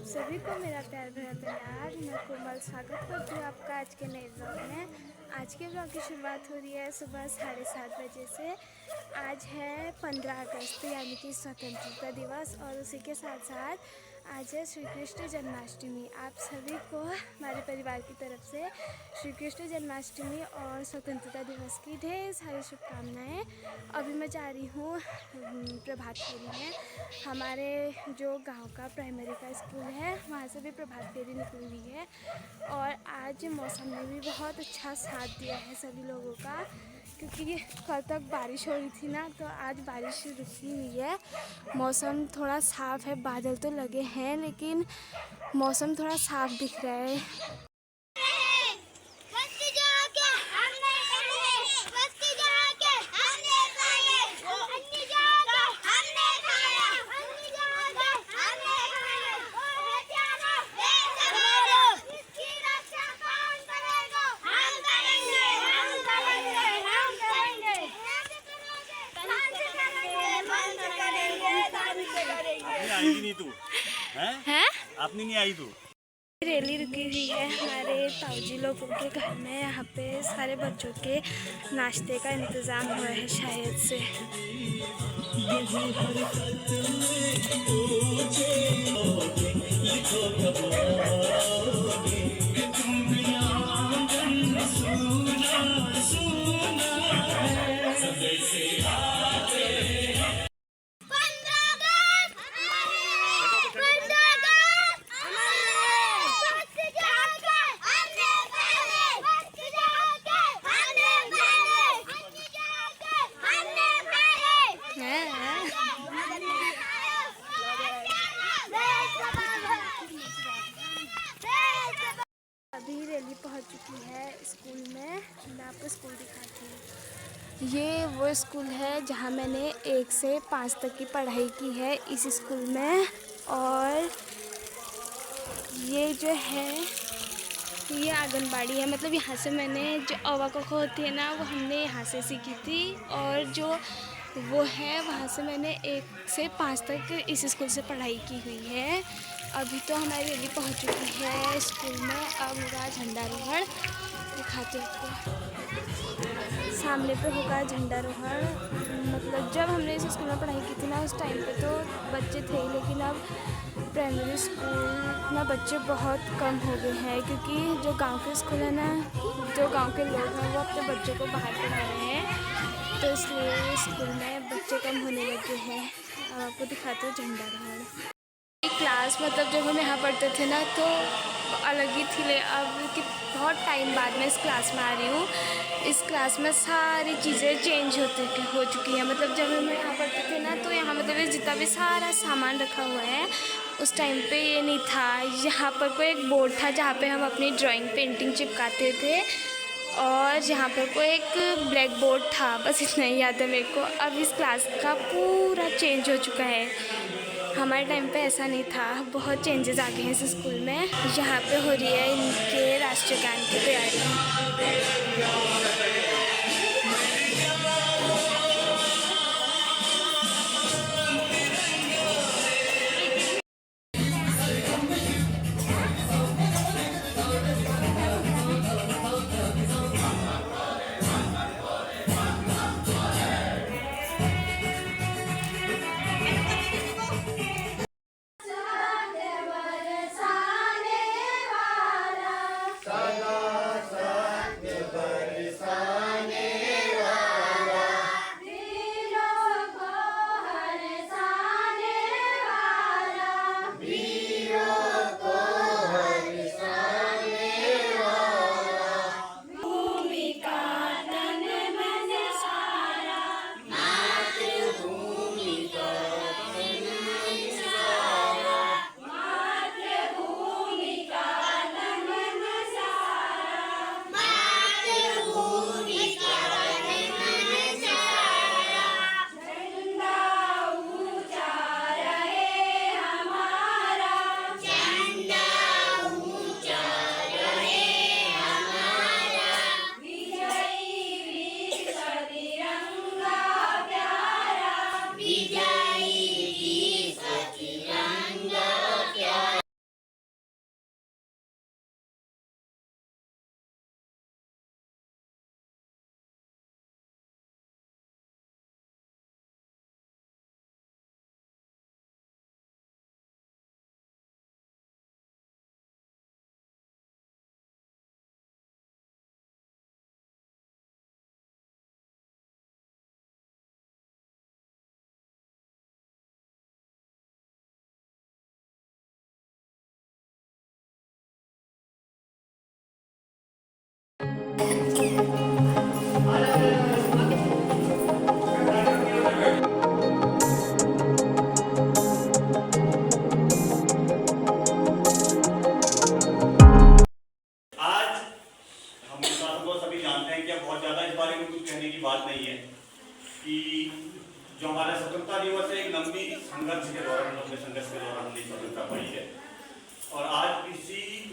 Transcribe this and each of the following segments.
आप सभी को मेरा प्यार भरा प्यार। मैं कोमल स्वागत करती हूँ आपका आज के नए ब्लॉग में। आज के ब्लॉग की शुरुआत हो रही है सुबह 7:30 बजे से। आज है 15 अगस्त यानी कि स्वतंत्रता दिवस, और उसी के साथ साथ आज है श्री कृष्ण जन्माष्टमी। आप सभी को हमारे परिवार की तरफ से श्री कृष्ण जन्माष्टमी और स्वतंत्रता दिवस की ढेर सारी शुभकामनाएँ। अभी मैं जा रही हूँ प्रभात फेरी में। हमारे जो गांव का प्राइमरी का स्कूल है वहाँ से भी प्रभात फेरी निकली हुई है, और आज मौसम ने भी बहुत अच्छा साथ दिया है सभी लोगों का, क्योंकि कल तक बारिश हो रही थी ना, तो आज बारिश रुकी हुई है। मौसम थोड़ा साफ़ है, बादल तो लगे हैं लेकिन मौसम थोड़ा साफ दिख रहा है। आई नहीं तू हैं? आपने नहीं आई तू। रैली रुकी हुई है हमारे ताऊजी लोगों के घर में। यहाँ पे सारे बच्चों के नाश्ते का इंतज़ाम हुआ है शायद से। अभी रैली पहुंच चुकी है स्कूल में। मैं आपको स्कूल दिखाती हूँ। ये वो स्कूल है जहाँ मैंने 1 से 5 तक की पढ़ाई की है इस स्कूल में। और ये जो है ये आंगनबाड़ी है, मतलब यहाँ से मैंने जो अवा क ख होती है ना वो हमने यहाँ से सीखी थी, और जो वो है वहाँ से मैंने 1 से 5 तक इस स्कूल से पढ़ाई की हुई है। अभी तो हमारी रैली पहुँच चुकी है स्कूल में। अब होगा झंडारोहण, दिखाते हैं आपको। सामने पे होगा झंडारोहण। मतलब जब हमने इस स्कूल में पढ़ाई की थी ना उस टाइम पे तो बच्चे थे, लेकिन अब प्राइमरी स्कूल में बच्चे बहुत कम हो गए हैं, क्योंकि जो गांव के स्कूल है ना, जो गांव के लोग हैं वो अपने बच्चों को बाहर पढ़ा रहे हैं, तो इसलिए स्कूल में बच्चे कम होने लगे हैं। अब आपको दिखाते हैं झंडारोहण। क्लास मतलब जब हम यहाँ पढ़ते थे ना तो अलग ही थी। अब कि बहुत टाइम बाद मैं इस क्लास में आ रही हूँ। इस क्लास में सारी चीज़ें चेंज हो चुकी हैं। मतलब जब हम यहाँ पढ़ते थे ना तो यहाँ मतलब जितना भी सारा सामान रखा हुआ है उस टाइम पे ये नहीं था। यहाँ पर कोई एक बोर्ड था जहाँ पे हम अपनी ड्राइंग पेंटिंग चिपकाते थे, और यहाँ पर कोई एक ब्लैक बोर्ड था, बस इतना ही याद है मेरे को। अब इस क्लास का पूरा चेंज हो चुका है। हमारे टाइम पे ऐसा नहीं था, बहुत चेंजेस आ गए हैं इस स्कूल में। यहाँ पे हो रही है इनके राष्ट्रीय गान की तैयारी।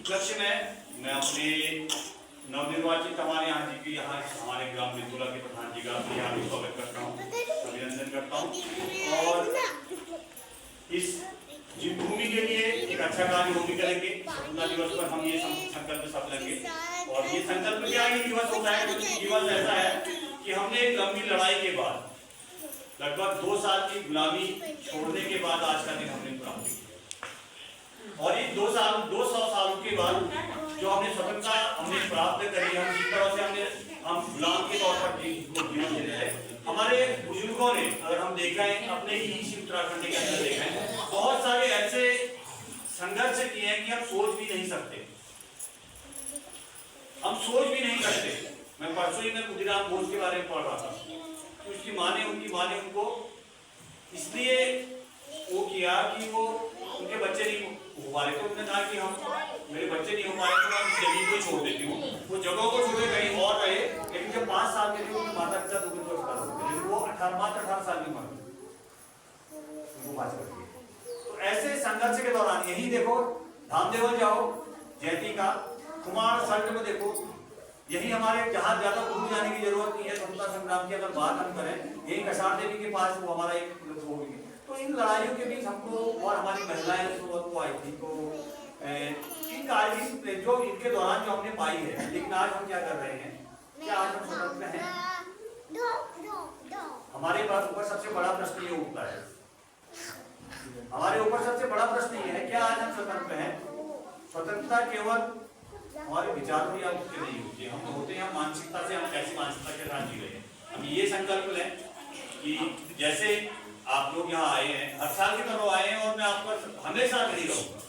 उपलक्ष्य में मैं अपने नवनिर्वाचित हमारे यहाँ जी की यहाँ हमारे ग्राम बिंदुला के प्रधान जी का यहाँ भी स्वागत करता हूँ, अभिनंदन करता हूँ। और इस जिम्भूमि के लिए एक अच्छा कार्य वो भी करेंगे। स्वतंत्रता दिवस पर हम ये संकल्प सब लेंगे। और ये संकल्प क्या ये दिवस होता है, दिवस ऐसा है कि हमने एक लंबी लड़ाई के बाद लगभग 2 साल की गुलामी छोड़ने के बाद आज का दिन हमने प्राप्त किया। और इन 200 सालों के बाद जो हमने स्वतंत्रता हमने प्राप्त करी, हम जिस तरह से हम गुलाम के तौर पर जीवन जी रहे हैं। हमारे बुजुर्गों ने, अगर हम देखें अपने ही इसी उत्तराखंड के अंदर देखें, बहुत सारे ऐसे संघर्ष किए हैं कि हम सोच भी नहीं सकते, हम सोच भी नहीं सकते। मैं परसों ही मैं खुदीराम बोस के बारे में पढ़ रहा था कि उनकी माँ ने उनको इसलिए वो किया कि वो उनके बच्चे नहीं हो पा रहे थे। उन्होंने कहा कि हम मेरे बच्चे नहीं हो पा रहे तो मैं जमीन को छोड़ देती हूँ। वो जगह को छोड़े कहीं और रहे, लेकिन जब 5 साल के थे उनके माता पिता तो वो 18 साल की उम्र में। तो ऐसे संघर्ष के दौरान यही देखो, धामदेव जाओ, जयती का कुमार सल्ट में देखो, यही हमारे जहाँ ज्यादा दूर जाने की जरूरत नहीं है। स्वतंत्रता संग्राम की अगर बात हम करें, यही कसार देवी के पास वो हमारा एक हो गई। तो इन लड़ाइयों के बीच हमको और हमारी महिलाएं वो आई थी, तो इन कार्य जो इनके दौरान जो हमने पाई है, लेकिन आज हम क्या कर रहे हैं, क्या आज हम स्वतंत्र हैं? हमारे पास ऊपर सबसे बड़ा प्रश्न ये उठता है, हमारे ऊपर सबसे बड़ा प्रश्न ये है, क्या आज हम स्वतंत्र हैं? स्वतंत्रता केवल हमारे विचारों या उसके नहीं होती, हम होते हैं मानसिकता से, हम कैसी मानसिकता के साथ जी रहे हैं। हम ये संकल्प लें कि जैसे आप लोग यहाँ आए हैं, हर साल की तरह आए हैं और मैं आपका हमेशा ऋणी रहूंगा।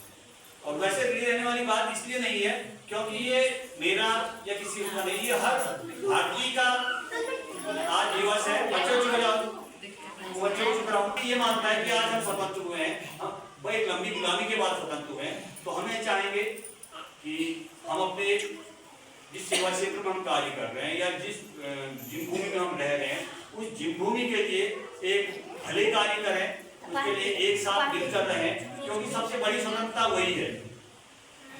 और वैसे ऋणी रहने वाली बात इसलिए नहीं है क्योंकि ये मेरा या किसी का नहीं, ये हर भारतीय का आज दिवस है। बच्चों चुप रहो, ये मानता है कि आज हम स्वतंत्र हुए हैं, हम एक लंबी गुलामी के बाद स्वतंत्र हुए हैं। तो हमें चाहेंगे कि हम अपने जिस सेवा क्षेत्र में हम कार्य कर रहे हैं या जिस जिम्भूमि में हम रह रहे हैं, उस जिम्भूमि के लिए एक भले कार्य करें, उसके लिए एक साथ मिलकर रहें, क्योंकि सबसे बड़ी स्वतंत्रता वही है।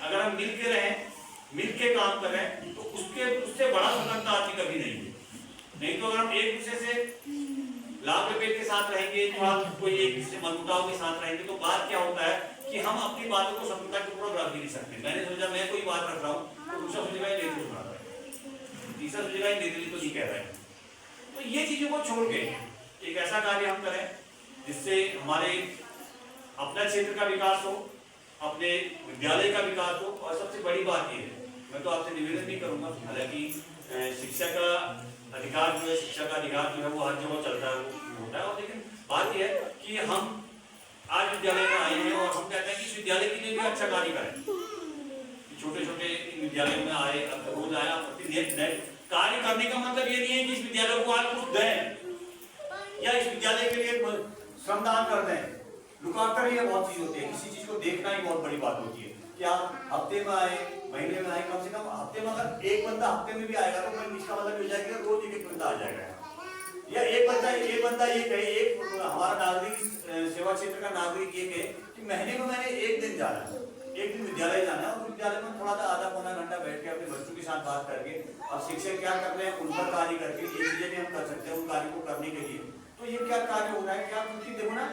अगर हम मिल के रहें, मिल के काम करें, तो उससे बड़ा स्वतंत्रता आती कभी नहीं है। नहीं तो अगर हम एक दूसरे से लाभ के साथ रहेंगे, कोई एक दूसरे मनमुटाव के साथ रहेंगे, तो बात क्या होता है कि हम अपनी बातों को स्वतंत्रता के पूर्वक रख भी नहीं सकते। मैंने सोचा मैं कोई बात रख रहा हूँ तो दूसरा सोचेगा ये निर्दलीय बना रहा है, तीसरा सोचेगा ये निर्दलीय तो नहीं कह रहा है। तो ये चीजों को छोड़ के एक ऐसा कार्य हम करें जिससे हमारे अपना क्षेत्र का विकास हो, अपने विद्यालय का विकास हो। और सबसे बड़ी बात ये है, मैं तो आपसे निवेदन नहीं करूंगा, हालांकि शिक्षा का अधिकार जो है, शिक्षा का अधिकार जो है वो हर जगह चलता है, वो होता है। और लेकिन बात यह है कि हम आज विद्यालय में आए हैं और हम कहते हैं कि इस विद्यालय के लिए भी अच्छा कार्य करें। छोटे छोटे विद्यालयों में आए, अब रोज आया, प्रतिदिन कार्य करने का मतलब ये नहीं है कि इस विद्यालय को आज कुछ दें या इस विद्यालय के लिए श्रमदान कर दें। लुकाकर ये बहुत चीज होती है, किसी चीज को देखना ही बहुत बड़ी बात होती है कि आप हफ्ते में आए, महीने में आए, कम से कम हफ्ते में अगर एक बंदा हफ्ते में भी आएगा तो मैं इसका मतलब मिल जाएगा रोज एक बंदा आ जाएगा। या एक बंदा ये कहे, एक हमारा नागरिक सेवा क्षेत्र का नागरिक ये कहे कि महीने में मैंने एक दिन जाना है, एक दिन विद्यालय जाना है, और विद्यालय में थोड़ा सा आधा पौना घंटा बैठ के अपने बच्चों के साथ बात करके, अब शिक्षक क्या कर रहे हैं उन पर कार्य करके ये चीजें भी हम कर सकते हैं उन कार्य को करने के लिए। तो ये क्या कार्य हो रहा है, क्या उनकी देखो ना,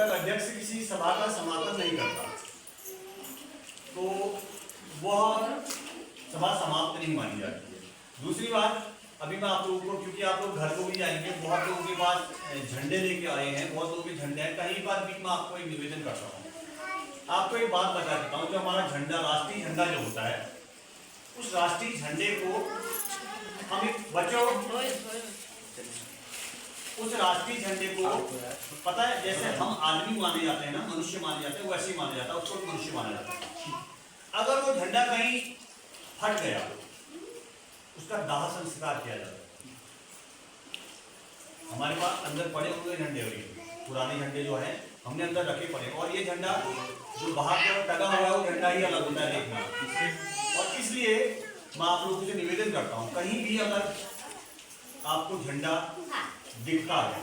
तक अध्यक्ष किसी सभा का समापन नहीं करता तो वह सभा समाप्त नहीं मानी जाती है। दूसरी बात, अभी मैं आप लोगों को, क्योंकि आप लोग घर को भी जाएंगे, बहुत लोगों के पास झंडे लेके आए हैं, बहुत लोगों के झंडे हैं। कहीं बार भी मैं आपको एक निवेदन करता हूँ, आपको एक बात बता देता हूँ। जो हमारा झंडा, राष्ट्रीय झंडा जो होता है, उस राष्ट्रीय झंडे को हम एक बच्चों, उस राष्ट्रीय झंडे को पता है, जैसे हम आदमी माने जाते हैं ना, मनुष्य माने जाते हैं, वैसे ही माना जाता है, उसको मनुष्य माना जाता है। अगर वो झंडा कहीं फट गया, उसका दाह संस्कार किया जाता है। हमारे पास अंदर पड़े हुए झंडे, पुराने झंडे जो है हमने अंदर रखे पड़े, और ये झंडा जो बाहर की ओर टंगा हुआ है, वो झंडा ही अलग होता है देखना। और इसलिए मैं आप लोगों से निवेदन करता हूँ, कहीं भी अगर आपको झंडा दिखता है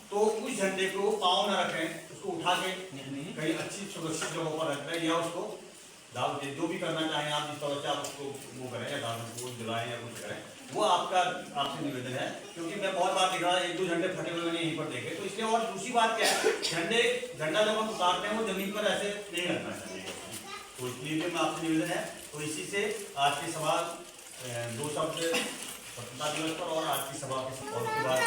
तो उस झंडे को पाँव न रखें, उसको उठा के कहीं अच्छी सुरक्षित जगह पर रखें, या उसको दाव दे, जो भी करना चाहें आप, जिस तरह से आप उसको वो करें, या दाव को जलाएं या कुछ करें, वो आपका आपसे निवेदन है। क्योंकि मैं बहुत बार देख रहा, एक दो झंडे फटे हुए मैंने यहीं पर देखे, तो इसलिए। और दूसरी बात क्या है, झंडा जब हम उतारते हैं वो जमीन पर ऐसे नहीं रखना चाहिए, तो इसलिए भी मैं आपसे निवेदन है। तो इसी से आज की सभा दो शब्द स्वतंत्रता दिवस पर और आज की सभा के और उसके बाद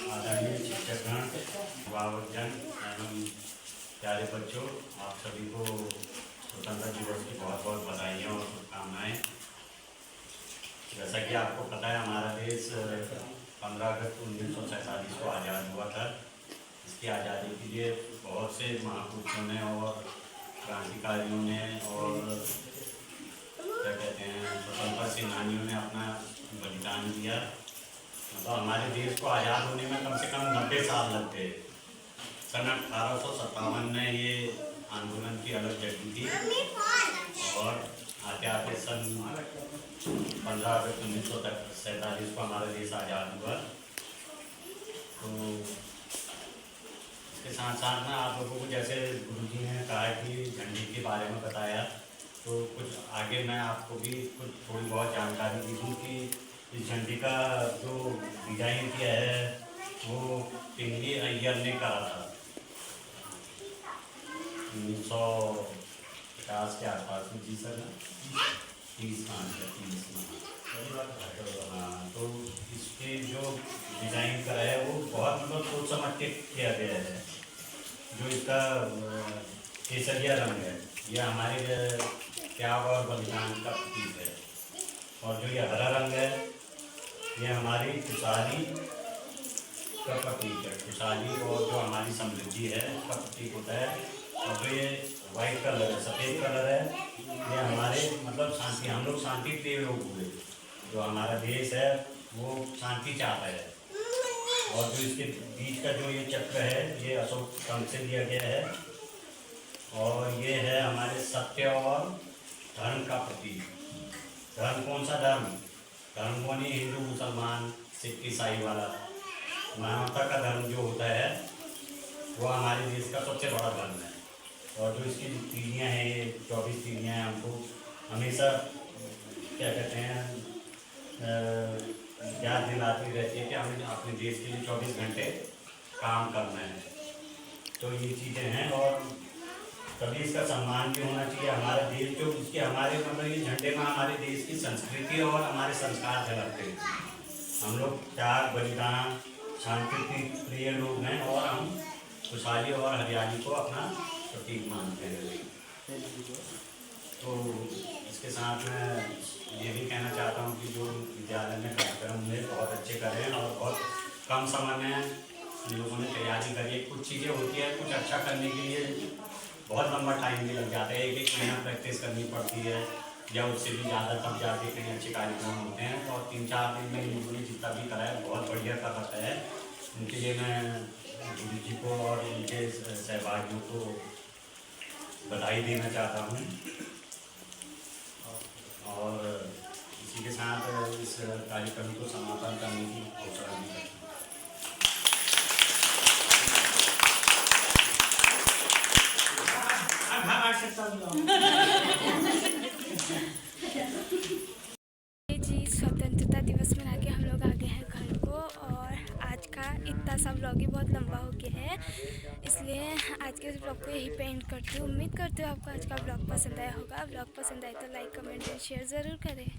आदरणीय शिक्षकगण, अभिभावकजन एवं प्यारे बच्चों, आप सभी को स्वतंत्रता दिवस की बहुत बहुत बधाइयाँ और शुभकामनाएँ। जैसा कि आपको पता है, हमारा देश 15 अगस्त 1947 को आज़ाद हुआ था। इसकी आज़ादी के लिए बहुत से महापुरुषों ने और क्रांतिकारियों ने और क्या कहते हैं, स्वतंत्रता सेनानियों ने अपना बलिदान दिया। मतलब हमारे देश को आज़ाद होने में कम से कम 90 साल लगते। सन 1857 में ये आंदोलन की अलग जगह थी, और आते आते सन 15 अगस्त 1947 को हमारा देश आज़ाद हुआ। तो इसके साथ साथ में आप लोगों को, जैसे गुरुजी ने कहा कि झंडे के बारे में बताया, तो कुछ आगे मैं आपको भी कुछ थोड़ी बहुत जानकारी दी दूँ कि इस झंडे का जो डिजाइन किया है वो पिंगली अय्यर ने करा था 1950 के आसपास में। जी सर, 30 हाँ। तो इसके जो डिज़ाइन करा है वो बहुत मतलब सोच समझ के किया गया है। जो इसका केसरिया रंग है, यह हमारे त्याग और बलिदान का प्रतीक है, और जो ये हरा रंग है, ये हमारी खुशहाली का प्रतीक है। खुशहाली और जो हमारी समृद्धि है उसका प्रतीक होता है। और जो ये वाइट कलर है, सफ़ेद कलर है, ये हमारे मतलब शांति, हम लोग शांति प्रिय लोग हुए। जो हमारा देश है वो शांति चाहता है। और जो इसके बीच का जो ये चक्र है, ये अशोक स्तंभ से लिया गया है, और ये है हमारे सत्य और धर्म का प्रतीक। धर्म कौन सा धर्म? धर्म कौन ही हिंदू, मुसलमान, सिख, ईसाई वाला। मानवता का धर्म जो होता है वो हमारे देश का सबसे बड़ा धर्म है। और जो इसकी पीढ़ियाँ हैं, ये 24 पीढ़ियाँ हैं, हमको हमेशा क्या कहते हैं याद दिलाती रहती है कि हमें अपने देश के लिए 24 घंटे काम करना है। तो ये चीज़ें हैं, और तभी इसका सम्मान भी होना चाहिए। हमारा देश जो इसके हमारे मतलब ये झंडे में हमारे देश की संस्कृति और हमारे संस्कार झलकते हैं। हम लोग त्याग, बलिदान, शांति प्रिय लोग हैं, और हम खुशहाली और हरियाली को अपना प्रतीक मानते हैं। तो इसके साथ मैं ये भी कहना चाहता हूँ कि जो विद्यालय में कार्यक्रम हुए बहुत अच्छे करें, और बहुत कम समय में लोगों ने तैयारी करी। कुछ चीज़ें होती है, कुछ अच्छा करने के लिए बहुत लंबा टाइम भी लग जाता है, एक महीना प्रैक्टिस करनी पड़ती है, या उससे भी ज़्यादा, तब जाके कहीं अच्छे कार्यक्रम होते हैं। और 3-4 दिन में लोगों ने जितना भी करा है बहुत बढ़िया कर रखा है। उनके लिए मैं गुरु जी को और उनके सहभागियों को बधाई देना चाहता हूँ। और इसी के साथ इस कार्यक्रम को समापन करने की घोषणा भी करती हूँ। जी स्वतंत्रता दिवस मना के हम लोग आ गए हैं घर को। और आज का इतना सा व्लॉग ही बहुत लंबा हो गया है, इसलिए आज के इस व्लॉग को यही पे एंड करती हूँ। उम्मीद करती हूँ आपको आज का व्लॉग पसंद आया होगा। व्लॉग पसंद आए तो लाइक कमेंट एंड शेयर ज़रूर करें।